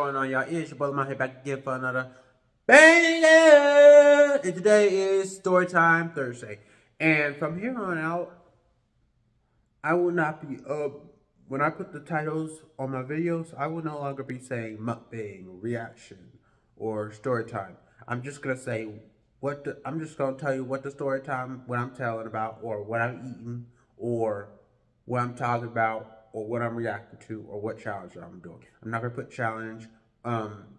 going on, y'all? It's your brother, my head back again for another banger. And today is Storytime Thursday. And from here on out, I will not be when I put the titles on my videos, I will no longer be saying mukbang, reaction, or story time. I'm just gonna say I'm just gonna tell you what the story time, what I'm telling about, or what I'm eating, or what I'm talking about, or what I'm reacting to, or what challenge I'm doing. I'm not gonna put challenge,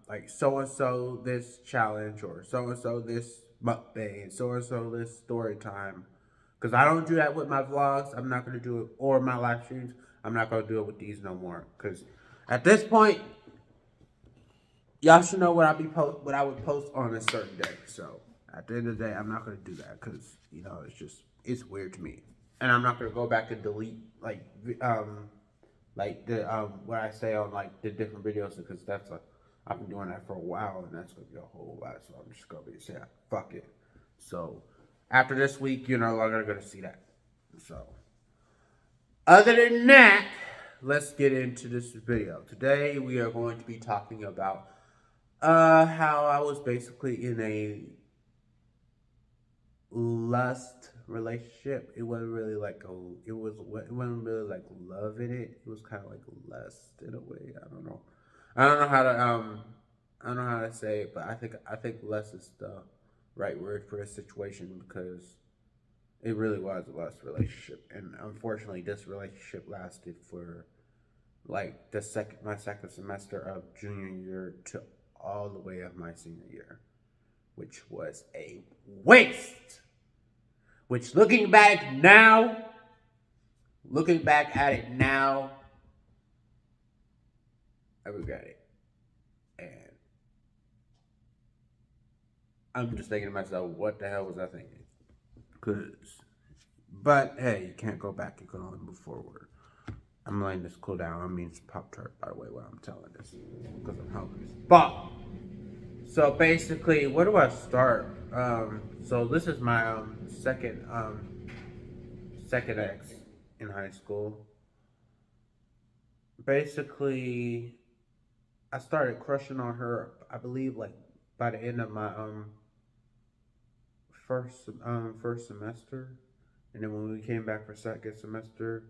like so and so this challenge, or so and so this mukbang, so and so this story time. Because I don't do that with my vlogs. I'm not going to do it, or my live streams. I'm not going to do it with these no more. Because at this point, y'all should know what I would post on a certain day. So at the end of the day, I'm not going to do that because it's weird to me, and I'm not going to go back and delete the what I say on like the different videos because I've been doing that for a while, and that's going to be a whole lot. So I'm just going to be saying fuck it. So after this week, you're no longer going to see that. So other than that, let's get into this video. Today we are going to be talking about how I was basically in a lust relationship. It wasn't really like it wasn't really like love in it. It was kind of like lust in a way. I don't know. I don't know how to I don't know how to say it, but I think lust is the right word for a situation because it really was a lust relationship, and unfortunately, this relationship lasted for like my second semester of junior year to all the way of my senior year, which was a waste. Which looking back at it now, I regret it, and I'm just thinking to myself, what the hell was I thinking? But hey, you can't go back. You can only move forward. I'm letting this cool down. I mean, it's Pop-Tart, by the way, while I'm telling this. Because I'm hungry. But, so basically, where do I start? So this is my second ex in high school. Basically, I started crushing on her, I believe, like, by the end of my, first semester. And then when we came back for second semester,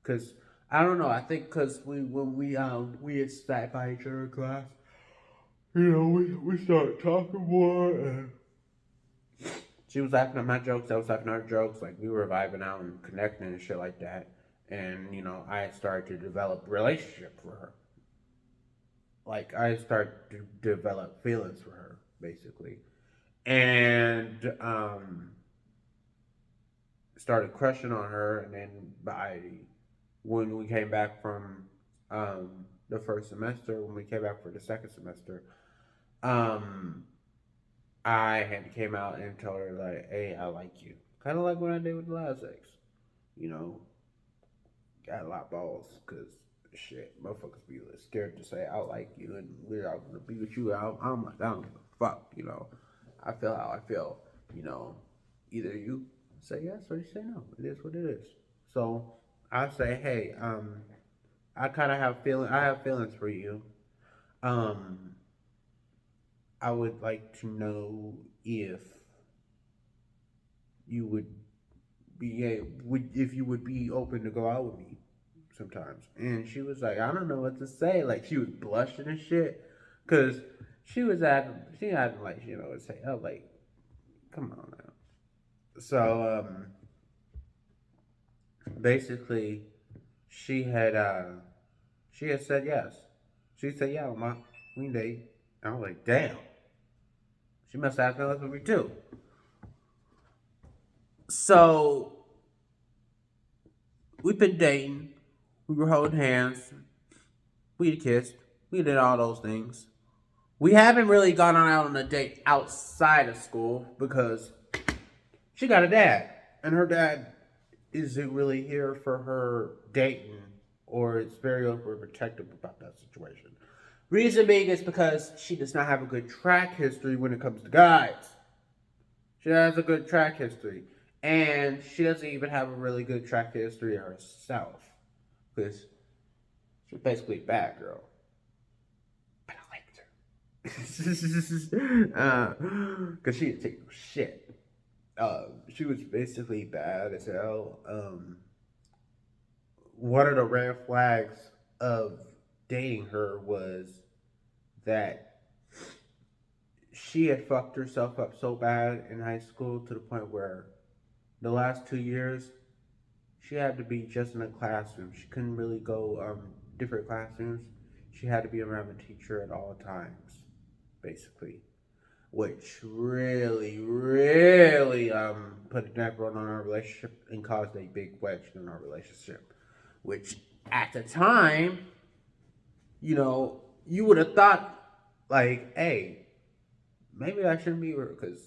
because I don't know. I think because we had sat by each other in class, we started talking more, and she was laughing at my jokes. I was laughing at her jokes. Like we were vibing out and connecting and shit like that. And I started to develop relationship for her. Like I started to develop feelings for her, basically, and started crushing on her. And then when we came back from the first semester, when we came back for the second semester, um, I had came out and told her like, "Hey, I like you," kind of like what I did with the last ex. You know, got a lot of balls because shit, motherfuckers be scared to say I like you and we're out gonna be with you. I'm like, I don't give a fuck. I feel how I feel. You know, either you say yes or you say no. It is what it is. So I say, hey, I kind of have feeling. I have feelings for you. Um, I would like to know if you would if you would be open to go out with me sometimes. And she was like, I don't know what to say. Like she was blushing and shit, cause she acting like she know what to say. I was like, come on now. So basically, she had uh, she had said yes. She said, yeah, ma, we can date. I was like, damn. She must have feelings for me too. So we've been dating. We were holding hands. We had kissed. We did all those things. We haven't really gone out on a date outside of school because she got a dad, and her dad isn't really here for her dating, or is very overprotective about that situation. Reason being is because she does not have a good track history when it comes to guys. She has a good track history, and she doesn't even have a really good track history herself because she's basically a bad girl. But I Cause she didn't take no shit. She was basically bad as hell. One of the red flags of dating her was that she had fucked herself up so bad in high school to the point where the last 2 years she had to be just in a classroom. She couldn't really go different classrooms. She had to be around the teacher at all times, basically, which really, really put a damper on our relationship and caused a big wedge in our relationship. Which at the time, you would have thought like, hey, maybe I shouldn't be with her because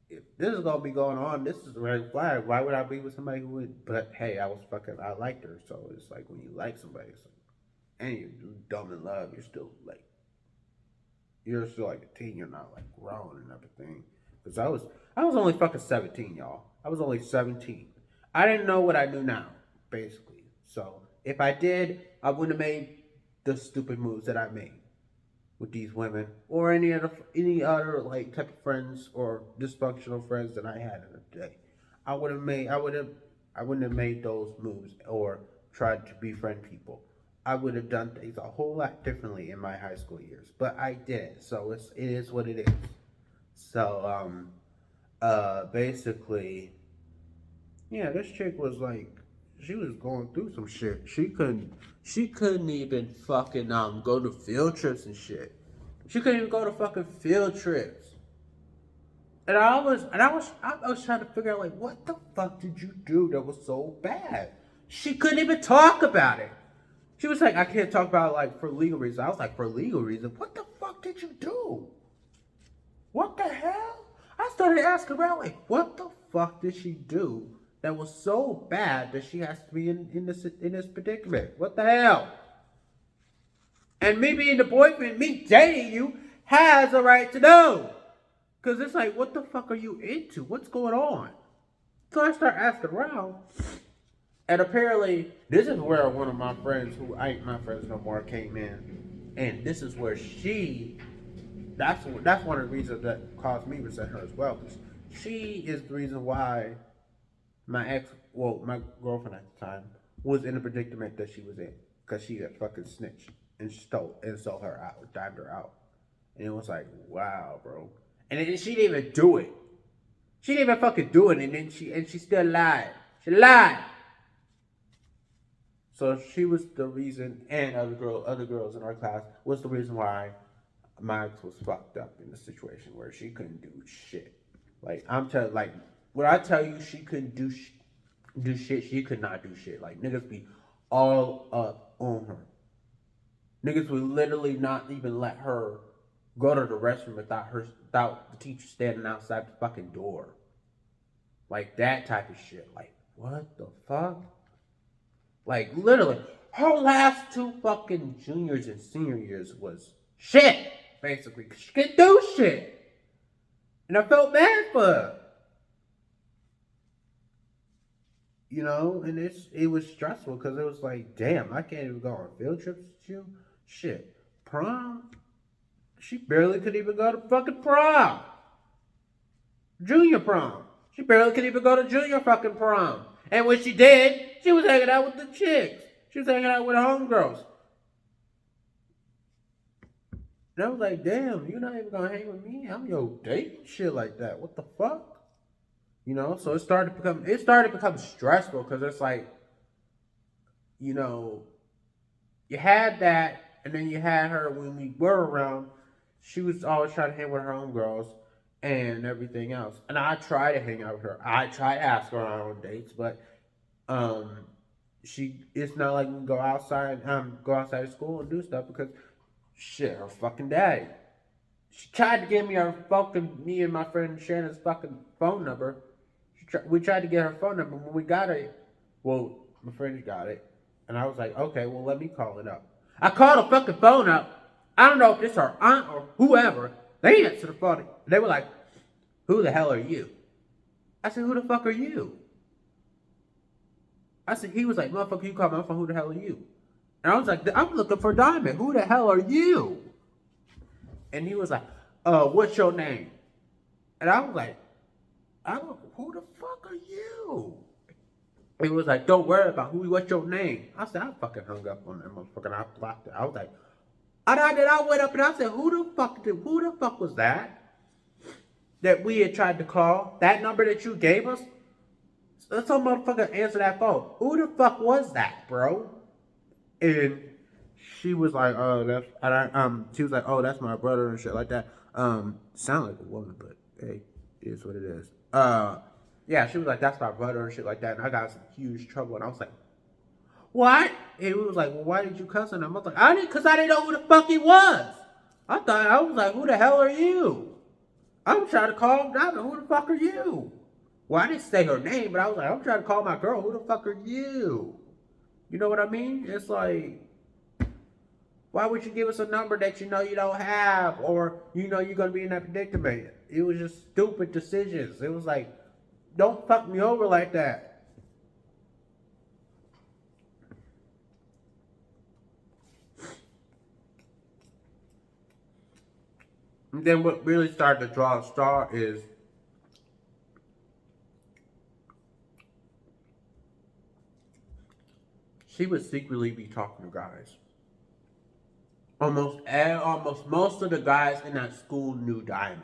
if this is gonna be going on, this is a red flag. Why would I be with somebody who would? But hey, I liked her, so it's like when you like somebody, it's like, and you're dumb in love, you're still like a teen. You're not like grown and everything. Because I was only fucking 17, y'all. I was only 17. I didn't know what I knew now, basically. So if I did, I wouldn't have made the stupid moves that I made with these women or any other like type of friends or dysfunctional friends that I had in the day. I wouldn't have made those moves or tried to befriend people. I would have done things a whole lot differently in my high school years, but I did. So it is what it is. So basically, yeah, this chick was like, she was going through some shit. She couldn't even fucking go to field trips and shit. She couldn't even go to fucking field trips. And I was trying to figure out like, what the fuck did you do that was so bad? She couldn't even talk about it. She was like, I can't talk about it like for legal reasons. I was like, for legal reasons? What the fuck did you do? What the hell? I started asking around like, what the fuck did she do that was so bad that she has to be in this predicament? What the hell? And me being the boyfriend, me dating you, has a right to know. Because it's like, what the fuck are you into? What's going on? So I start asking around. And apparently, this is where one of my friends, who ain't my friends no more, came in. And this is where that's one of the reasons that caused me to resent her as well. Because she is the reason why my girlfriend at the time, was in the predicament that she was in. Because she got fucking snitched and sold her out, dived her out. And it was like, wow, bro. And then she didn't even do it. She didn't even fucking do it, and then she still lied. She lied. So she was the reason, and other girls in our class was the reason why my ex was fucked up in the situation where she couldn't do shit. Like when I tell you she couldn't do shit, she could not do shit. Like niggas be all up on her. Niggas would literally not even let her go to the restroom without the teacher standing outside the fucking door. Like that type of shit. Like, what the fuck? Like, literally, her last two fucking juniors and senior years was shit, basically. She couldn't do shit. And I felt bad for her. And it was stressful because it was like, damn, I can't even go on field trips with you. Shit. Prom? She barely could even go to fucking prom. Junior prom. She barely could even go to junior fucking prom. And when she did, she was hanging out with the chicks. She was hanging out with homegirls. And I was like, damn, you're not even gonna hang with me? I'm your date? Shit like that. What the fuck? So it started to become stressful because it's like, you had that, and then you had her when we were around. She was always trying to hang with her homegirls and everything else. And I try to hang out with her. I try to ask her on dates, but it's not like we can go outside of school and do stuff because shit, her fucking daddy. She tried to give me and my friend Shannon's fucking phone number. We tried to get her phone number. When we got it, my friend got it, and I was like, okay, well, let me call it up. I called the fucking phone up. I don't know if it's her aunt or whoever. They answered the phone. They were like, who the hell are you? I said, who the fuck are you? I said, he was like, motherfucker, you call my phone, who the hell are you? And I was like, I'm looking for Diamond. Who the hell are you? And he was like, what's your name? And I was like, who the fuck are you? He was like, don't worry about what's your name. I said, I fucking hung up on that motherfucker and I blocked it. I was like, I went up and I said, who the fuck was that? That we had tried to call? That number that you gave us? Some motherfucker answer that phone. Who the fuck was that, bro? And she was like, oh, she was like, oh, that's my brother and shit like that. Sound like a woman, but hey, it is what it is. Yeah, she was like, that's my brother and shit like that. And I got some huge trouble. And I was like, what? And he was like, well, why did you cuss on him? I was like, because I didn't know who the fuck he was. I was like, who the hell are you? I'm trying to call him down. Who the fuck are you? Well, I didn't say her name, but I was like, I'm trying to call my girl. Who the fuck are you? You know what I mean? It's like, why would you give us a number that you know you don't have, or you know you're gonna be in that predicament? It was just stupid decisions. It was like, don't fuck me over like that. And then what really started to draw a straw is she would secretly be talking to guys. Almost most of the guys in that school knew Diamond,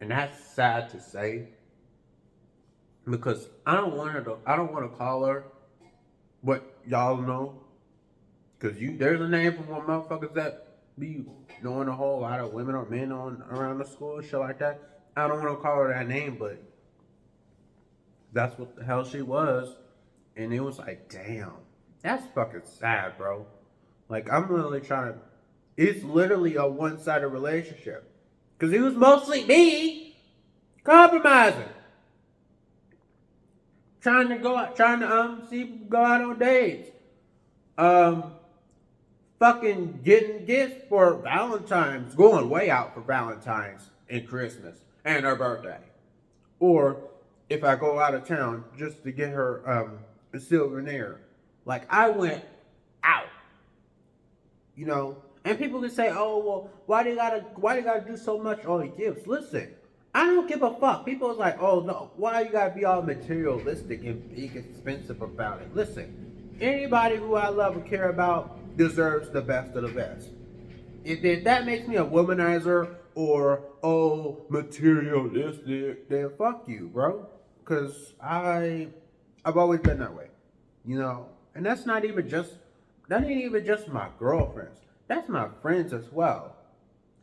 and that's sad to say because I don't want to call her what y'all know, because there's a name for one motherfuckers that be knowing a whole lot of women or men on around the school and shit like that. I don't want to call her that name, but that's what the hell she was, and it was like, damn, that's fucking sad, bro. Like I'm literally trying to. It's literally a one-sided relationship, because it was mostly me compromising, trying to go out on dates, um, fucking getting gifts for Valentine's, going way out for Valentine's and Christmas and her birthday. Or if I go out of town just to get her a souvenir. Like I went out, you know. And people can say, "Oh, well, why do you gotta do so much on the gifts?" Listen, I don't give a fuck. People is like, "Oh no, why you gotta be all materialistic and big expensive about it?" Listen, anybody who I love and care about deserves the best of the best. If that makes me a womanizer or materialistic, then fuck you, bro. Cause I've always been that way, you know. And that ain't even just my girlfriends. That's my friends as well.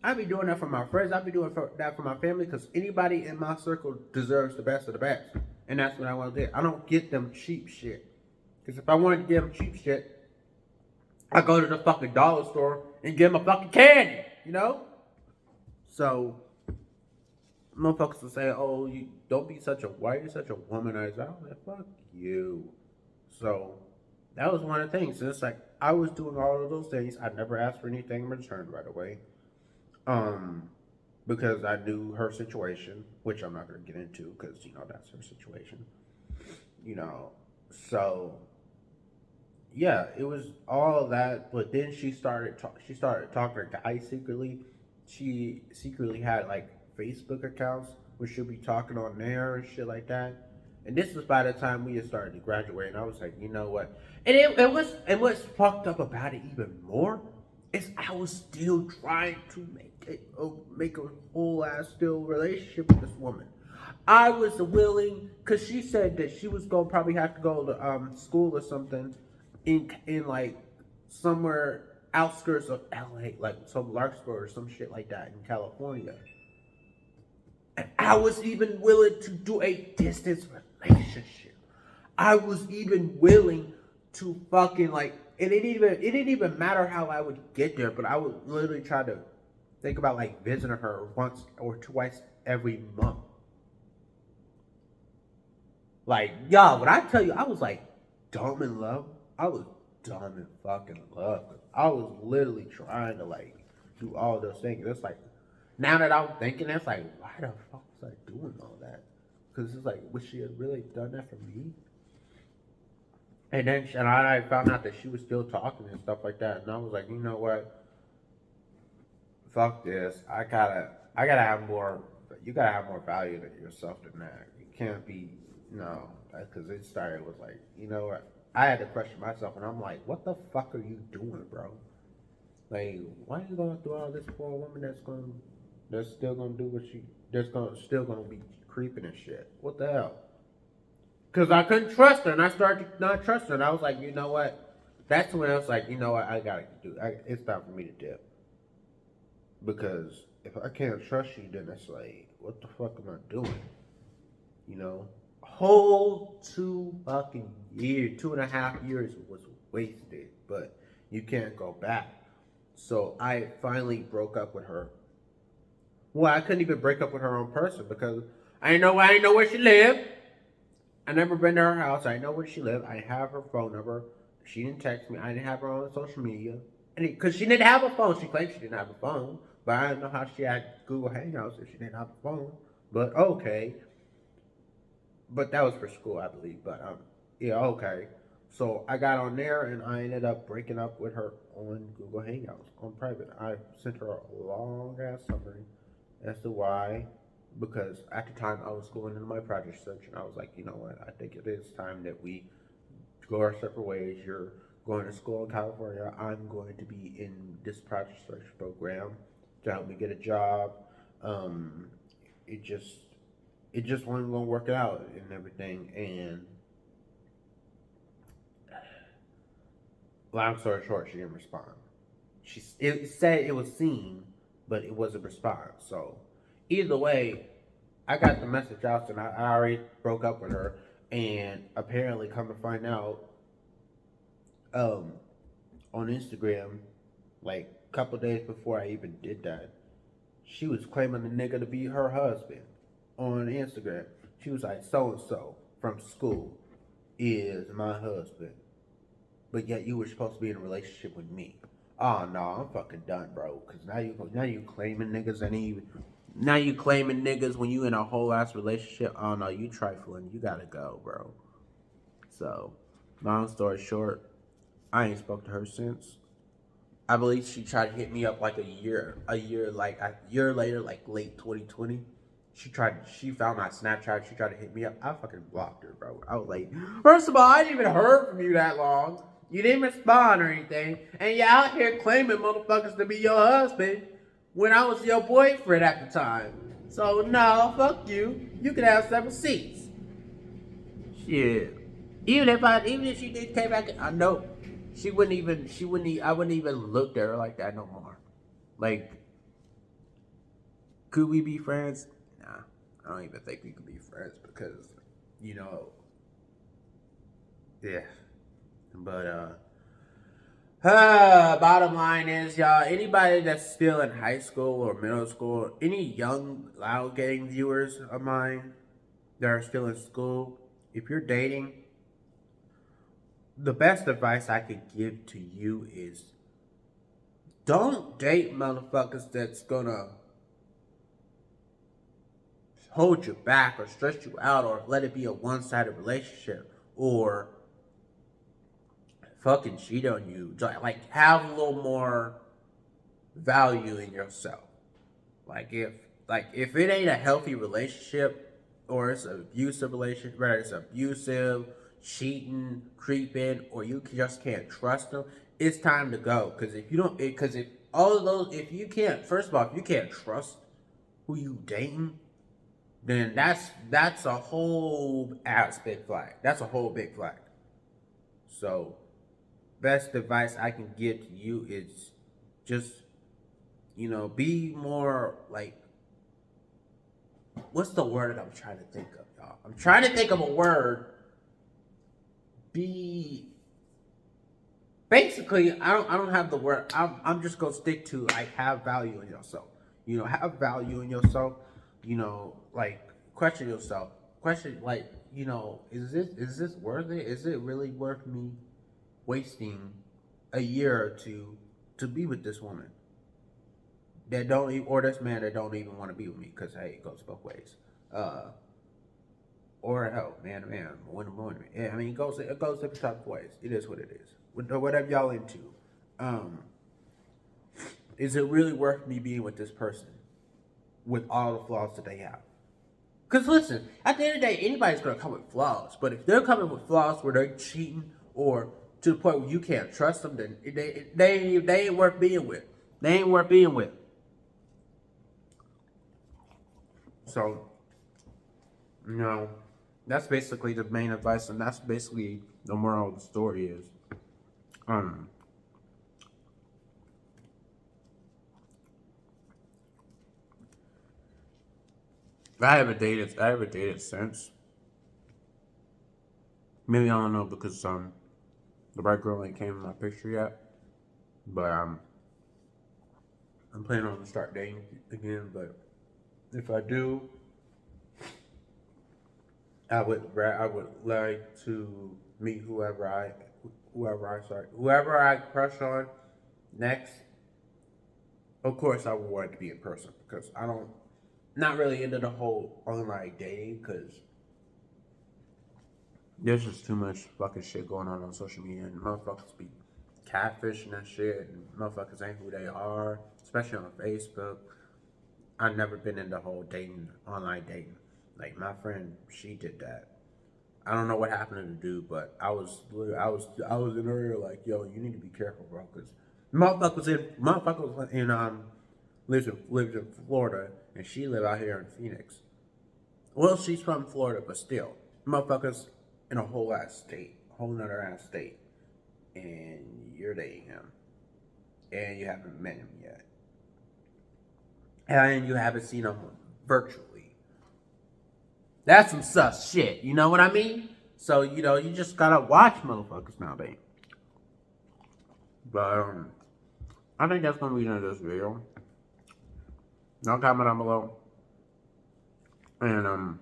I be doing that for my friends. I be doing that for my family because anybody in my circle deserves the best of the best, and that's what I want to do. I don't get them cheap shit. Because if I wanted to give them cheap shit, I go to the fucking dollar store and give them a fucking candy, you know? So, motherfuckers will say, oh, you don't be such a, why are you such a womanizer? I'm like, fuck you. So, that was one of the things. So it's like, I was doing all of those things. I never asked for anything in return right away. Um, because I knew her situation, which I'm not going to get into because, you know, that's her situation. You know, so yeah, it was all that. But then she started talking to guys secretly. She secretly had like Facebook accounts where she'll be talking on there and shit like that. And this was by the time we had started to graduate, and I was like, you know what? And what's fucked up about it even more is I was still trying to make a whole ass still relationship with this woman. I was willing, cause she said that she was gonna probably have to go to school or something in like somewhere outskirts of LA, like some Larkspur or some shit like that in California. And I was even willing to do a distance relationship. I was even willing to fucking like, and it didn't even matter how I would get there, but I would literally try to think about like visiting her once or twice every month. Like, y'all, when I tell you, I was like dumb in love. I was dumb in fucking love. I was literally trying to like do all those things. It's like now that I'm thinking, it's like, why the fuck was I doing all that? Because it's like, would she have really done that for me? And then I found out that she was still talking and stuff like that, and I was like, you know what? fuck this. I gotta have more. You gotta have more value to yourself than that. You can't be no, because it started with like, you know what? I had to question myself, and I'm like, what the fuck are you doing, bro? Like, why are you going through all this for a woman that's still gonna do what she, that's gonna still gonna be creeping and shit? What the hell? Because I couldn't trust her, and I started to not trust her, and I was like, you know what? That's when I was like, you know what? I gotta do. It's time for me to dip. Because if I can't trust you, then it's like, what the fuck am I doing? You know, whole 2 fucking years, 2.5 years was wasted, but you can't go back. So I finally broke up with her. Well, I couldn't even break up with her in person because I didn't know where she lived. I never been to her house. I didn't know where she lived. I didn't have her phone number. She didn't text me. I didn't have her on social media. Because she didn't have a phone. She claimed she didn't have a phone. But I don't know how she had Google Hangouts if she didn't have a phone. But okay. But that was for school, I believe. But yeah, okay. So I got on there and I ended up breaking up with her on Google Hangouts on private. I sent her a long ass summary as to why. Because at the time I was going into my project search and I was like, you know what, I think it is time that we go our separate ways. You're going to school in California. I'm going to be in this project search program to help me get a job. Um, it just it just wasn't gonna work out and everything. And long story short, she didn't respond. It said it was seen, but it wasn't response. So either way, I got the message out, and I already broke up with her. And apparently, come to find out, um, on Instagram, like a couple days before I even did that, she was claiming the nigga to be her husband on Instagram. She was like, so and so from school is my husband, but yet you were supposed to be in a relationship with me. Oh no, I'm fucking done, bro. Cause now you claiming niggas and even now you claiming niggas when you in a whole ass relationship. Oh no, you trifling. You gotta go, bro. So, long story short, I ain't spoke to her since. I believe she tried to hit me up like a year later, like late 2020. She found my Snapchat. She tried to hit me up. I fucking blocked her, bro. I was like, first of all, I didn't even heard from you that long. You didn't respond or anything, and you're out here claiming motherfuckers to be your husband when I was your boyfriend at the time. So no, fuck you. You can have 7 seats. Shit. Even if she did came back, I know I wouldn't even look at her like that no more. Like, could we be friends? Nah, I don't even think we could be friends because, you know, yeah. But bottom line is, y'all, anybody that's still in high school or middle school, any young Loud Gang viewers of mine that are still in school, if you're dating, the best advice I could give to you is don't date motherfuckers that's gonna hold you back or stress you out or let it be a one-sided relationship or fucking cheat on you. Like, have a little more value in yourself. Like if it ain't a healthy relationship or it's an abusive relationship, whether it's abusive, cheating, creeping, or you just can't trust them, it's time to go. Because if you don't, because if all of those, if you can't, first of all, if you can't trust who you dating, then that's a whole ass big flag. That's a whole big flag. So, best advice I can give to you is just be more like, what's the word I'm trying to think of, y'all? I'm trying to think of a word. Be basically, I don't have the word. I'm just gonna stick to like have value in yourself. Have value in yourself. Like question yourself. Question like, is this worth it? Is it really worth me wasting a year or two to be with this woman that or this man that don't even want to be with me? Because hey, it goes both ways. Uh, or hell, man to man, woman to woman. Yeah, I mean, it goes different type of ways. It is what it is. Whatever y'all into. Um, Is it really worth me being with this person with all the flaws that they have? Because listen, at the end of the day, anybody's gonna come with flaws. But if they're coming with flaws where they're cheating or to the point where you can't trust them, then they ain't worth being with. They ain't worth being with. So, you know, that's basically the main advice, and that's basically the moral of the story is, um, I haven't dated since. Maybe I don't know because the right girl ain't came in my picture yet, but I'm planning on to start dating again. But if I do, I would like to meet whoever I crush on next. Of course, I would want it to be in person because I don't not really into the whole online dating because there's just too much fucking shit going on social media and motherfuckers be catfishing and shit and motherfuckers ain't who they are, especially on Facebook. I've never been into the whole dating, online dating. Like my friend, she did that. I don't know what happened to the dude, but I was in her ear like, yo, you need to be careful, bro, because motherfuckers in lives in Florida, and she live out here in Phoenix. Well, she's from Florida, but still, motherfuckers in a whole nother ass state, and you're dating him, and you haven't met him yet, and you haven't seen him virtually. That's some sus shit. You know what I mean? So you just gotta watch motherfuckers nowadays. But I think that's gonna be the end of this video. Y'all comment down below, and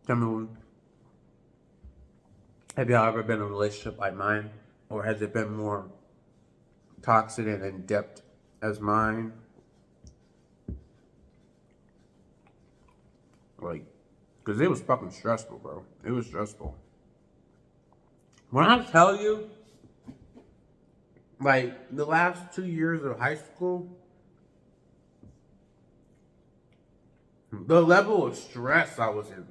tell me, have y'all ever been in a relationship like mine, or has it been more toxic and in depth as mine? Like, because it was fucking stressful, bro. It was stressful. When I tell you, like, the last 2 years of high school, the level of stress I was in,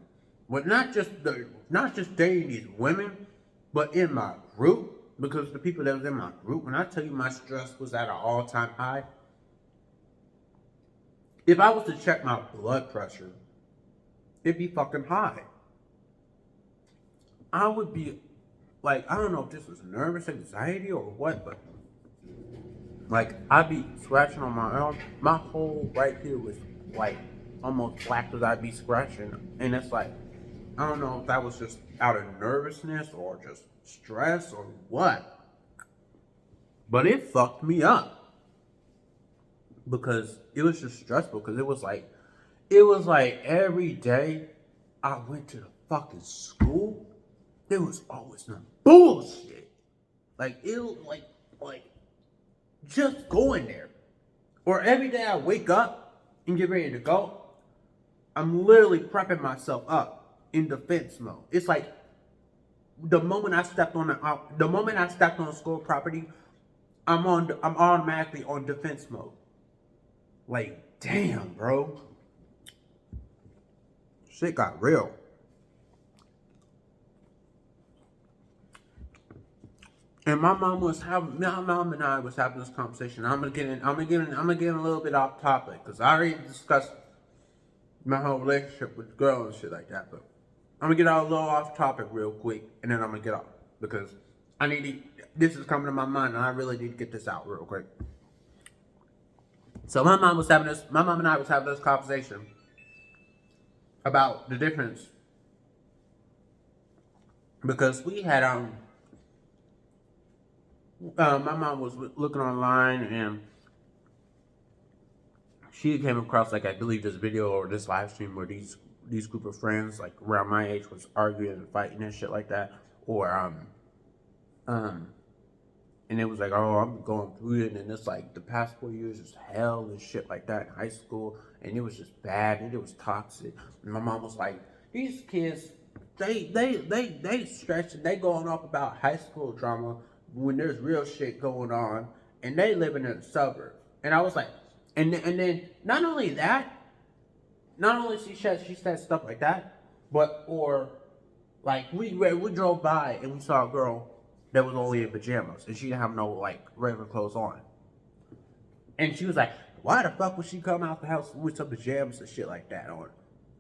with not just dating these women, but in my group, because the people that was in my group, when I tell you my stress was at an all-time high, if I was to check my blood pressure, it'd be fucking high. I would be like, I don't know if this was nervous anxiety or what, but like I'd be scratching on my arm. My whole right here was like almost black because I'd be scratching. And it's like, I don't know if that was just out of nervousness or just stress or what. But it fucked me up. Because it was just stressful. Because it was like every day I went to the fucking school, there was always some bullshit. Like it like just going there. Or every day I wake up and get ready to go, I'm literally prepping myself up in defense mode. It's like the moment I stepped on school property, I'm automatically on defense mode. Like, damn, bro. Shit got real. And my mom and I was having this conversation. I'm gonna get a little bit off topic because I already discussed my whole relationship with the girl and shit like that. But I'm gonna get a little off topic real quick, and then I'm gonna get off because this is coming to my mind, and I really need to get this out real quick. So my mom and I was having this conversation about the difference because we had my mom was looking online and she came across I believe this video or this live stream where these group of friends like around my age was arguing and fighting and shit like that, or and it was like, oh, I'm going through it, and it's like the past 4 years is hell and shit like that in high school, and it was just bad and it was toxic. And my mom was like, these kids, they stretching, they going off about high school drama when there's real shit going on, and they living in the suburbs. And I was like, and then not only that, not only she said stuff like that, but or like we drove by and we saw a girl that was only in pajamas and she didn't have no like regular clothes on, and she was like, "Why the fuck would she come out the house with some pajamas and shit like that on?"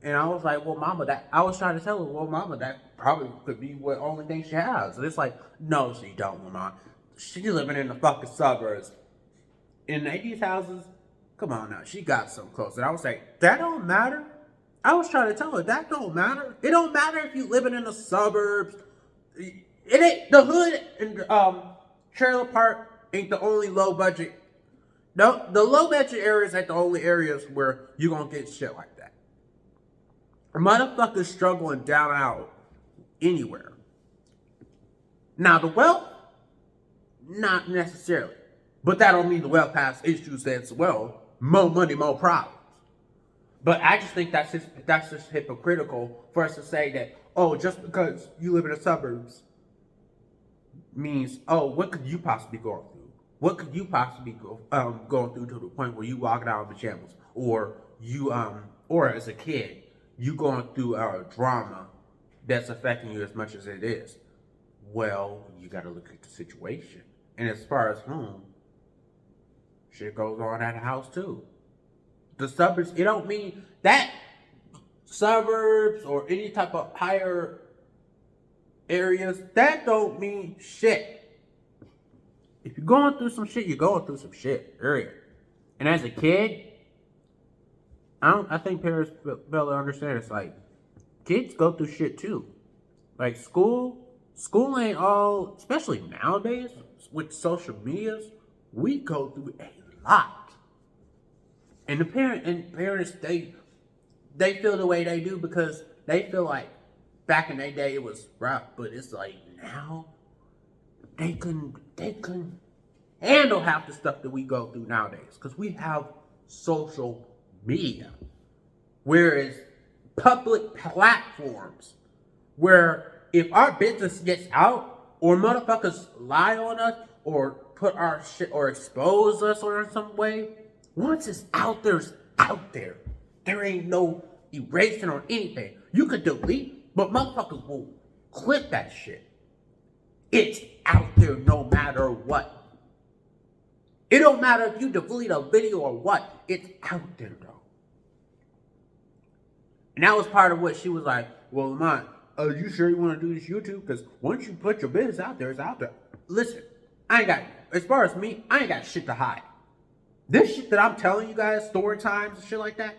And I was like, "Well, mama, that," I was trying to tell her, "Well, mama, that probably could be what only thing she has." And it's like, "No, she don't, mama. She living in the fucking suburbs, in these houses. Come on now, she got some clothes." And I was like, "That don't matter." I was trying to tell her that don't matter. It don't matter if you living in the suburbs. It ain't the hood and trailer park ain't the only low budget. No, the low budget areas ain't the only areas where you gonna get shit like that. Motherfuckers struggling down out anywhere. Now the wealth, not necessarily, but that don't mean the wealth has issues as well. More money, more problems. But I just think that's just hypocritical for us to say that, oh, just because you live in the suburbs means, oh, what could you possibly go through? What could you possibly going through to the point where you walking out in pajamas, or you or as a kid you going through drama that's affecting you as much as it is? Well, you got to look at the situation, and as far as home, shit goes on at the house too. The suburbs, it don't mean that suburbs or any type of higher areas, that don't mean shit. If you're going through some shit, you're going through some shit, period. And as a kid, I think parents fail to understand. It's like kids go through shit too. Like school ain't all, especially nowadays with social medias, we go through a lot. And the parents they feel the way they do because they feel like back in their day it was rough, but it's like now they couldn't handle half the stuff that we go through nowadays because we have social media, whereas public platforms where if our business gets out or motherfuckers lie on us or put our shit or expose us or in some way, once it's out there, it's out there. There ain't no erasing or anything. You could delete, but motherfuckers will clip that shit. It's out there no matter what. It don't matter if you delete a video or what. It's out there though. And that was part of what she was like, well, Lamont, are you sure you want to do this YouTube? Because once you put your business out there, it's out there. Listen, I ain't got, as far as me, I ain't got shit to hide. This shit that I'm telling you guys, story times and shit like that,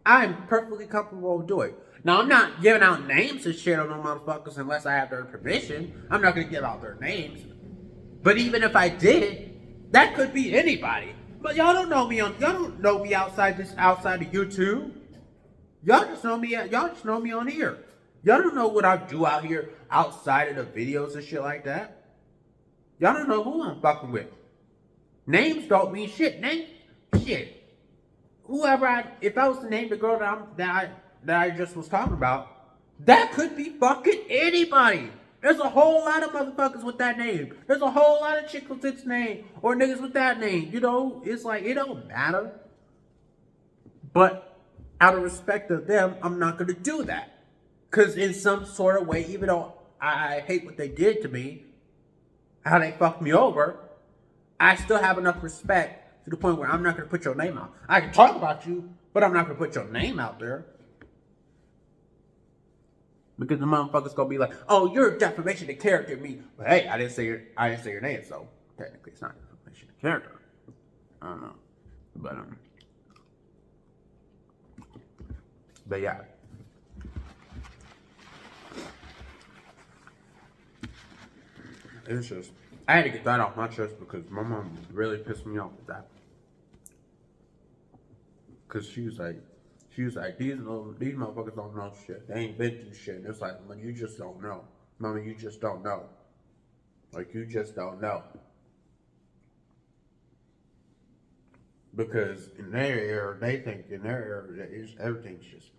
I'm perfectly comfortable with doing. Now, I'm not giving out names and shit on them motherfuckers unless I have their permission. I'm not going to give out their names. But even if I did, that could be anybody. But y'all don't know me outside of YouTube. Y'all just know me on here. Y'all don't know what I do out here outside of the videos and shit like that. Y'all don't know who I'm fucking with. Names don't mean shit. Shit. If I was to name the girl that I just was talking about, that could be fucking anybody. There's a whole lot of motherfuckers with that name. There's a whole lot of chicks with this name or niggas with that name. You know, it's like it don't matter. But out of respect of them, I'm not gonna do that. Cause in some sort of way, even though I hate what they did to me, how they fucked me over, I still have enough respect to the point where I'm not gonna put your name out. I can talk about you, but I'm not gonna put your name out there. Because the motherfucker's gonna be like, oh, you're defamation of character me. But hey, I didn't say your name, so technically it's not defamation of character. I don't know. But yeah. It's just, I had to get that off my chest because my mom really pissed me off with that. Cause she was like, these motherfuckers don't know shit. They ain't been through shit. And it's like, well, you just don't know. Mama, you just don't know. Like, you just don't know. Because in their era, they think in their era, everything's just,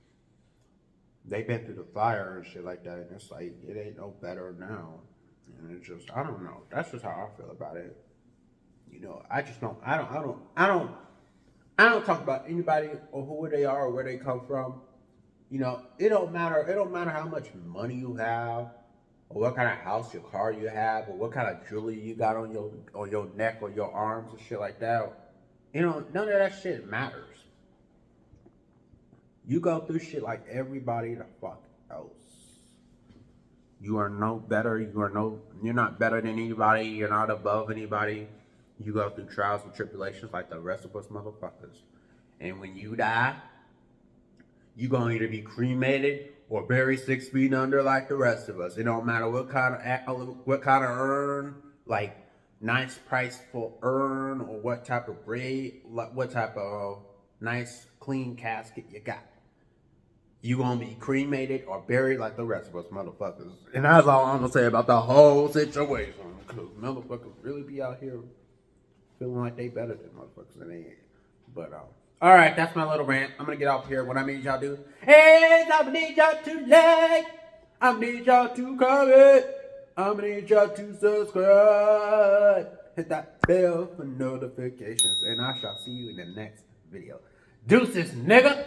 they've been through the fire and shit like that. And it's like, it ain't no better now. And it's just, I don't know. That's just how I feel about it. You know, I just don't. I don't talk about anybody or who they are or where they come from. You know, it don't matter. It don't matter how much money you have, or what kind of house, your car you have, or what kind of jewelry you got on your neck or your arms and shit like that. You know, none of that shit matters. You go through shit like everybody the fuck else. You are no better. You're not better than anybody. You're not above anybody. You go through trials and tribulations like the rest of us motherfuckers. And when you die, you gonna either be cremated or buried 6 feet under like the rest of us. It don't matter what kind of urn, like nice priceful urn, or what type of what type of nice clean casket you got. You gonna be cremated or buried like the rest of us motherfuckers. And that's all I'm gonna say about the whole situation. Cause motherfuckers really be out here feeling like they better than motherfuckers and they ain't. But all right, that's my little rant. I'm gonna get off here. What I need y'all to do is I'm gonna need y'all to like. I'm gonna need y'all to comment. I'm gonna need y'all to subscribe. Hit that bell for notifications, and I shall see you in the next video. Deuces, nigga.